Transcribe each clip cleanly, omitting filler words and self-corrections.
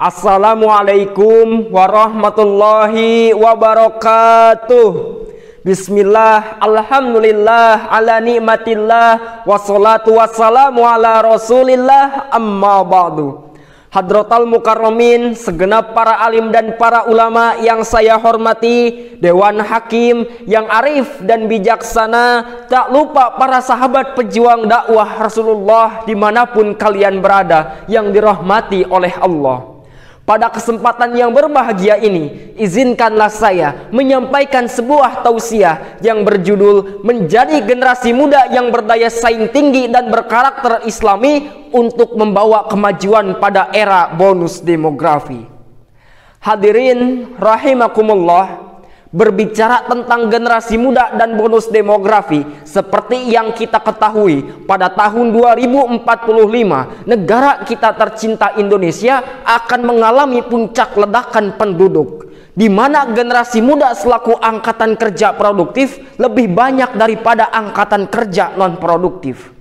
Assalamualaikum warahmatullahi wabarakatuh. Bismillah, alhamdulillah, ala nikmatillah, wassalatu wassalamu ala rasulillah, amma ba'du. Hadratal Mukarramin, segenap para alim dan para ulama yang saya hormati, Dewan Hakim yang arif dan bijaksana, tak lupa para sahabat pejuang dakwah Rasulullah dimanapun kalian berada yang dirahmati oleh Allah. Pada kesempatan yang berbahagia ini, izinkanlah saya menyampaikan sebuah tausiah yang berjudul menjadi generasi muda yang berdaya saing tinggi dan berkarakter islami untuk membawa kemajuan pada era bonus demografi. Hadirin rahimakumullah, berbicara tentang generasi muda dan bonus demografi, seperti yang kita ketahui, pada tahun 2045 negara kita tercinta Indonesia akan mengalami puncak ledakan penduduk, di mana generasi muda selaku angkatan kerja produktif lebih banyak daripada angkatan kerja non produktif.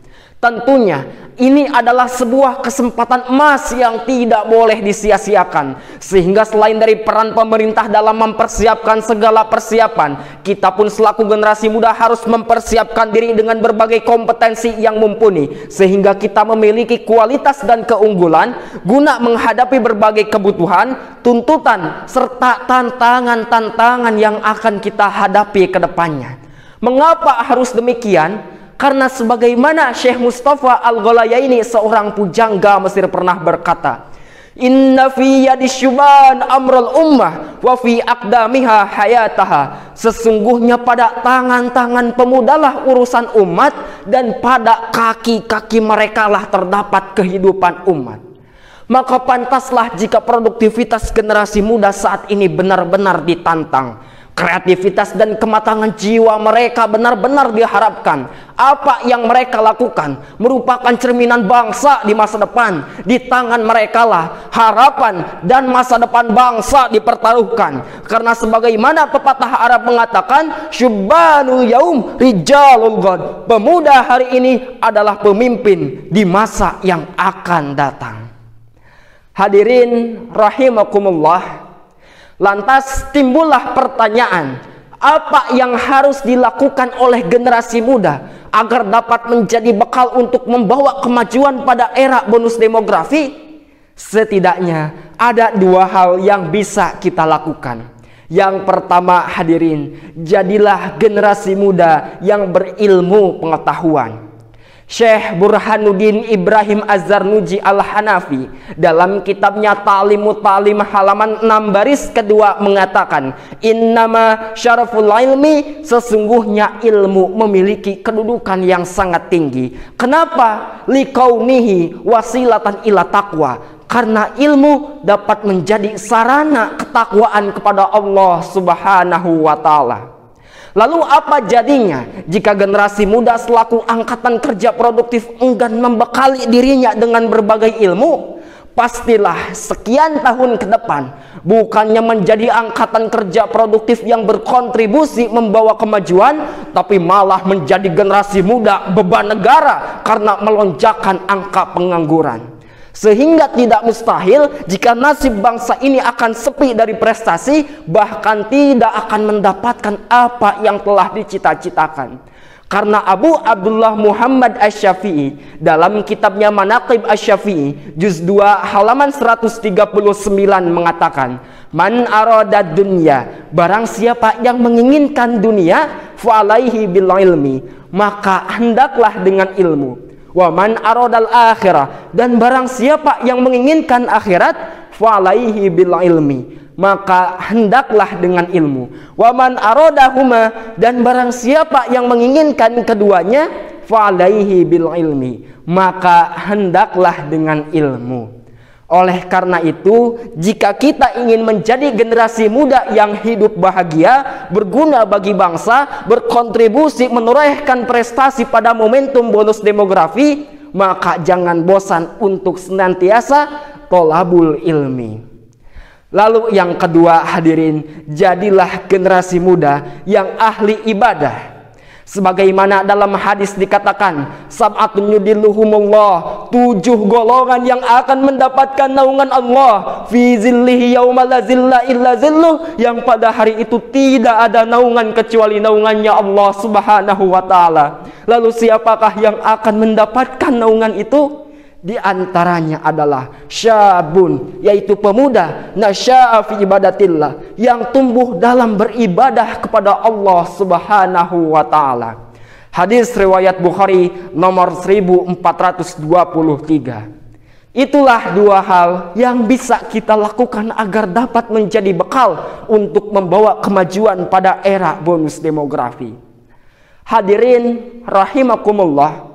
Tentunya ini adalah sebuah kesempatan emas yang tidak boleh disia-siakan, sehingga selain dari peran pemerintah dalam mempersiapkan segala persiapan, kita pun selaku generasi muda harus mempersiapkan diri dengan berbagai kompetensi yang mumpuni, sehingga kita memiliki kualitas dan keunggulan guna menghadapi berbagai kebutuhan, tuntutan, serta tantangan-tantangan yang akan kita hadapi ke depannya. Mengapa harus demikian? Karena sebagaimana Syekh Mustafa Al-Ghalayaini, seorang pujangga Mesir, pernah berkata, "Inna fi yadisyuban amrul ummah wa fi aqdamiha hayataha." Sesungguhnya pada tangan-tangan pemudalah urusan umat, dan pada kaki-kaki mereka lah terdapat kehidupan umat. Maka pantaslah jika produktivitas generasi muda saat ini benar-benar ditantang. Kreativitas dan kematangan jiwa mereka benar-benar diharapkan. Apa yang mereka lakukan merupakan cerminan bangsa di masa depan. Di tangan mereka lah harapan dan masa depan bangsa dipertaruhkan. Karena sebagaimana pepatah Arab mengatakan, syubbanul yaum rijalul ghad. Pemuda hari ini adalah pemimpin di masa yang akan datang. Hadirin rahimakumullah, lantas timbullah pertanyaan, apa yang harus dilakukan oleh generasi muda agar dapat menjadi bekal untuk membawa kemajuan pada era bonus demografi? Setidaknya ada dua hal yang bisa kita lakukan. Yang pertama, hadirin, jadilah generasi muda yang berilmu pengetahuan. Syekh Burhanuddin Ibrahim Az-Zarnuji Al-Hanafi dalam kitabnya Ta'limut Ta'lim halaman 6 baris kedua mengatakan, innama syaraful ilmi, sesungguhnya ilmu memiliki kedudukan yang sangat tinggi. Kenapa? Liqaunihi wasilatan ila taqwa. Karena ilmu dapat menjadi sarana ketakwaan kepada Allah Subhanahu wa ta'ala. Lalu apa jadinya jika generasi muda selaku angkatan kerja produktif enggan membekali dirinya dengan berbagai ilmu? Pastilah sekian tahun ke depan bukannya menjadi angkatan kerja produktif yang berkontribusi membawa kemajuan, tapi malah menjadi generasi muda beban negara karena melonjakkan angka pengangguran. Sehingga tidak mustahil jika nasib bangsa ini akan sepi dari prestasi, bahkan tidak akan mendapatkan apa yang telah dicita-citakan. Karena Abu Abdullah Muhammad Asy-Syafi'i dalam kitabnya Manaqib Asy-Syafi'i juz 2 halaman 139 mengatakan, man arada dunya, barang siapa yang menginginkan dunia, fa alaihi bil ilmi, maka hendaklah dengan ilmu. Wa man aradal akhirah, dan barang siapa yang menginginkan akhirat, fa alaihi bil ilmi, maka hendaklah dengan ilmu. Wa man aradahuma, dan barang siapa yang menginginkan keduanya, fa alaihi bil ilmi, maka hendaklah dengan ilmu. Oleh karena itu, jika kita ingin menjadi generasi muda yang hidup bahagia, berguna bagi bangsa, berkontribusi menorehkan prestasi pada momentum bonus demografi, maka jangan bosan untuk senantiasa tolabul ilmi. Lalu yang kedua, hadirin, jadilah generasi muda yang ahli ibadah. Sebagaimana dalam hadis dikatakan, sab'atun yudilluhumullah 7 golongan yang akan mendapatkan naungan Allah fi zillihi yauma la zilla illa zilluh, yang pada hari itu tidak ada naungan kecuali naungannya Allah Subhanahu wa taala. Lalu siapakah yang akan mendapatkan naungan itu? Di antaranya adalah syabun, yaitu pemuda nasya'a fi ibadatillah, yang tumbuh dalam beribadah kepada Allah Subhanahu wa taala. Hadis riwayat Bukhari nomor 1423. Itulah 2 hal yang bisa kita lakukan agar dapat menjadi bekal untuk membawa kemajuan pada era bonus demografi. Hadirin rahimakumullah.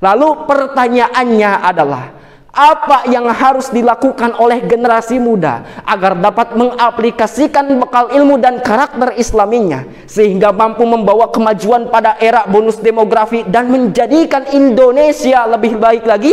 Lalu pertanyaannya adalah, apa yang harus dilakukan oleh generasi muda agar dapat mengaplikasikan bekal ilmu dan karakter islaminya sehingga mampu membawa kemajuan pada era bonus demografi dan menjadikan Indonesia lebih baik lagi?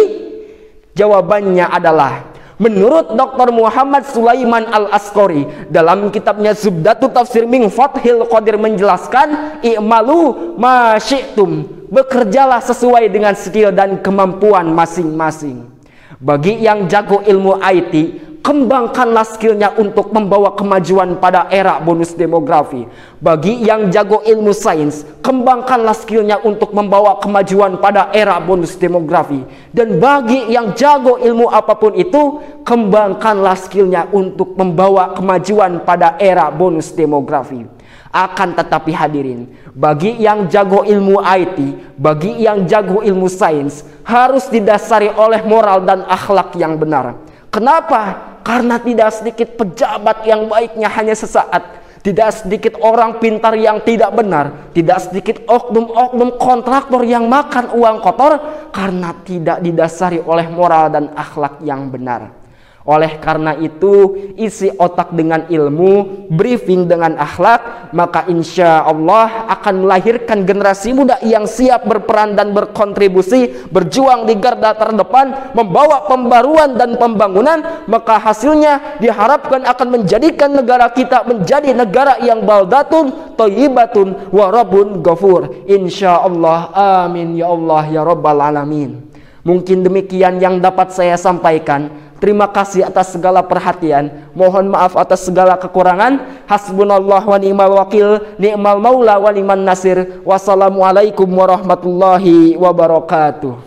Jawabannya adalah, menurut Dr. Muhammad Sulaiman Al-Asqari dalam kitabnya Zubdatu Tafsir min Fathil Qadir menjelaskan, i'malu ma syi'tum, bekerjalah sesuai dengan skill dan kemampuan masing-masing. Bagi yang jago ilmu IT, kembangkanlah skillnya untuk membawa kemajuan pada era bonus demografi. Bagi yang jago ilmu sains, kembangkanlah skillnya untuk membawa kemajuan pada era bonus demografi. Dan bagi yang jago ilmu apapun itu, kembangkanlah skillnya untuk membawa kemajuan pada era bonus demografi. Akan tetapi hadirin, bagi yang jago ilmu IT, bagi yang jago ilmu sains, harus didasari oleh moral dan akhlak yang benar. Kenapa? Karena tidak sedikit pejabat yang baiknya hanya sesaat, tidak sedikit orang pintar yang tidak benar, tidak sedikit oknum-oknum kontraktor yang makan uang kotor karena tidak didasari oleh moral dan akhlak yang benar. Oleh karena itu, isi otak dengan ilmu, briefing dengan akhlak, maka insya Allah akan melahirkan generasi muda yang siap berperan dan berkontribusi, berjuang di garda terdepan, membawa pembaruan dan pembangunan. Maka hasilnya diharapkan akan menjadikan negara kita menjadi negara yang baldatun, thayyibatun, wa rabbun ghafur. Insya Allah, amin ya Allah ya rabbal alamin. Mungkin demikian yang dapat saya sampaikan. Terima kasih atas segala perhatian. Mohon maaf atas segala kekurangan. Hasbunallah wa ni'mal wakil, ni'mal maula wa ni'man nasir. Wassalamualaikum warahmatullahi wabarakatuh.